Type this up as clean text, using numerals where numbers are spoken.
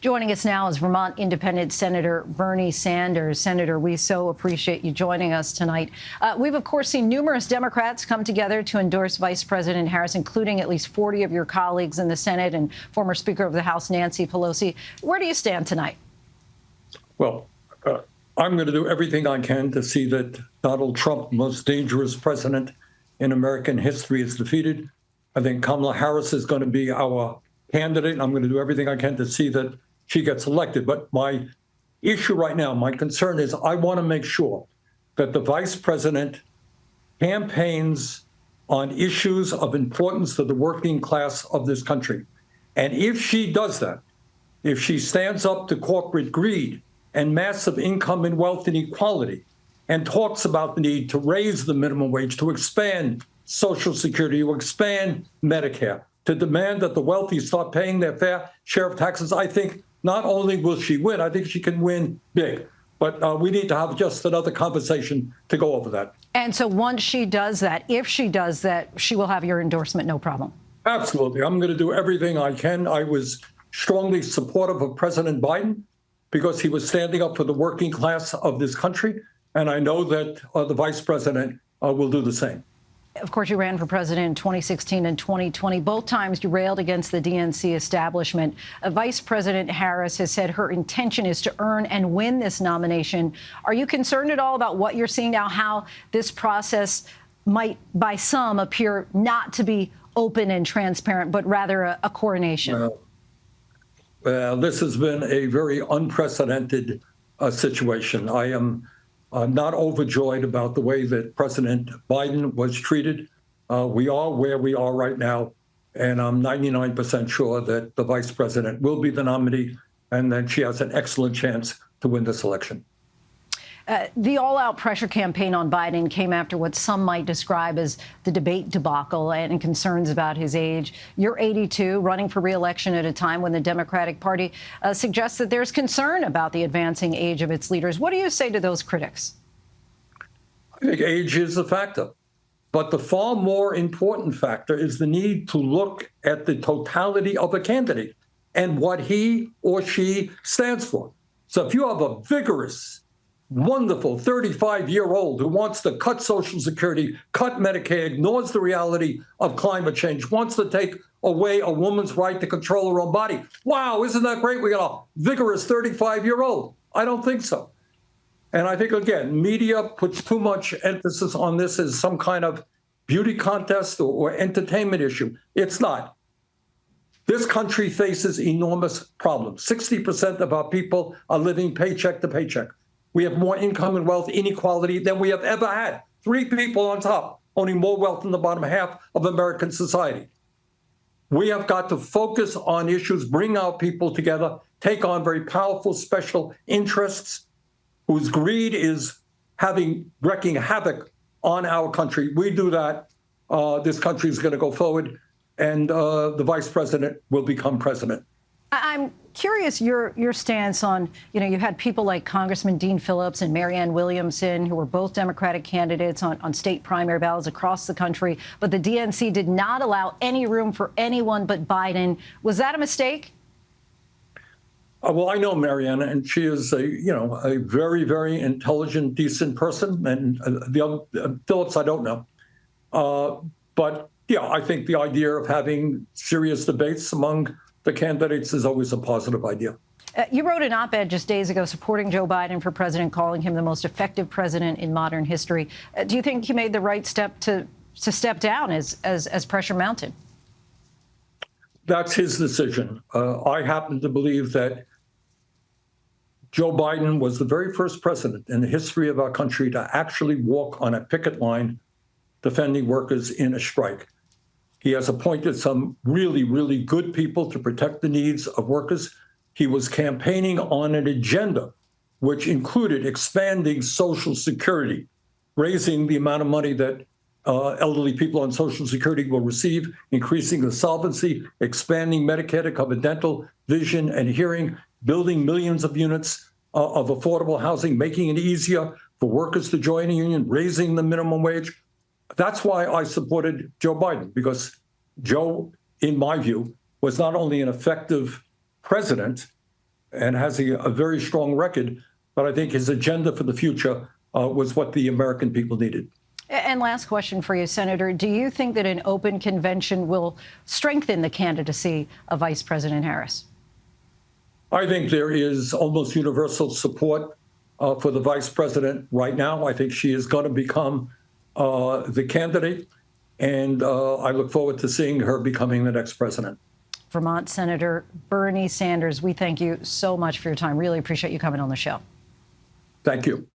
Joining us now is Vermont Independent Senator Bernie Sanders. Senator, we so appreciate you joining us tonight. We've, of course, seen numerous Democrats come together to endorse Vice President Harris, including at least 40 of your colleagues in the Senate and former Speaker of the House Nancy Pelosi. Where do you stand tonight? Well, I'm going to do everything I can to see that Donald Trump, the most dangerous president in American history, is defeated. I think Kamala Harris is going to be our candidate. I'm going to do everything I can to see that she gets elected. But my issue right now, my concern is I want to make sure that the vice president campaigns on issues of importance to the working class of this country. And if she does that, if she stands up to corporate greed and massive income and wealth inequality and talks about the need to raise the minimum wage, to expand Social Security, to expand Medicare, to demand that the wealthy start paying their fair share of taxes, I think not only will she win, I think she can win big. But we need to have just another conversation to go over that. And so once she does that, if she does that, she will have your endorsement, no problem. Absolutely. I'm going to do everything I can. I was strongly supportive of President Biden because he was standing up for the working class of this country. And I know that the vice president will do the same. Of course, you ran for president in 2016 and 2020. Both times you railed against the DNC establishment. Vice President Harris has said her intention is to earn and win this nomination. Are you concerned at all about what you're seeing now, how this process might, by some, appear not to be open and transparent, but rather a coronation? Well, this has been a very unprecedented situation. I am not overjoyed about the way that President Biden was treated. We are where we are right now, and I'm 99% sure that the vice president will be the nominee and that she has an excellent chance to win this election. The all-out pressure campaign on Biden came after what some might describe as the debate debacle and concerns about his age. You're 82, running for re-election at a time when the Democratic Party suggests that there's concern about the advancing age of its leaders. What do you say to those critics? I think age is a factor, but the far more important factor is the need to look at the totality of a candidate and what he or she stands for. So if you have a vigorous, wonderful 35-year-old who wants to cut Social Security, cut Medicare, ignores the reality of climate change, wants to take away a woman's right to control her own body. Wow, isn't that great? We got a vigorous 35-year-old. I don't think so. And I think, again, media puts too much emphasis on this as some kind of beauty contest or entertainment issue. It's not. This country faces enormous problems. 60% of our people are living paycheck to paycheck. We have more income and wealth inequality than we have ever had. 3 people on top, owning more wealth than the bottom half of American society. We have got to focus on issues, bring our people together, take on very powerful special interests whose greed is wreaking havoc on our country. We do that, this country is going to go forward, and the vice president will become president. I'm curious your stance on, you had people like Congressman Dean Phillips and Marianne Williamson, who were both Democratic candidates on state primary ballots across the country, but the DNC did not allow any room for anyone but Biden. Was that a mistake? Well, I know Marianne, and she is a very, very intelligent, decent person. And the other Phillips, I don't know. But yeah, I think the idea of having serious debates among the candidates is always a positive idea. You wrote an op-ed just days ago supporting Joe Biden for president, calling him the most effective president in modern history. Do you think he made the right step to step down as pressure mounted? That's his decision. I happen to believe that Joe Biden was the very first president in the history of our country to actually walk on a picket line defending workers in a strike. He has appointed some really, really good people to protect the needs of workers. He was campaigning on an agenda which included expanding Social Security, raising the amount of money that elderly people on Social Security will receive, increasing the solvency, expanding Medicare to cover dental, vision, and hearing, building millions of units of affordable housing, making it easier for workers to join a union, raising the minimum wage. That's why I supported Joe Biden, because Joe, in my view, was not only an effective president, and has a very strong record. But I think his agenda for the future was what the American people needed. And last question for you, Senator. Do you think that an open convention will strengthen the candidacy of Vice President Harris? I think there is almost universal support for the vice president right now. I think she is going to become the candidate, and I look forward to seeing her becoming the next president. Vermont Senator Bernie Sanders, we thank you so much for your time. Really appreciate you coming on the show. Thank you.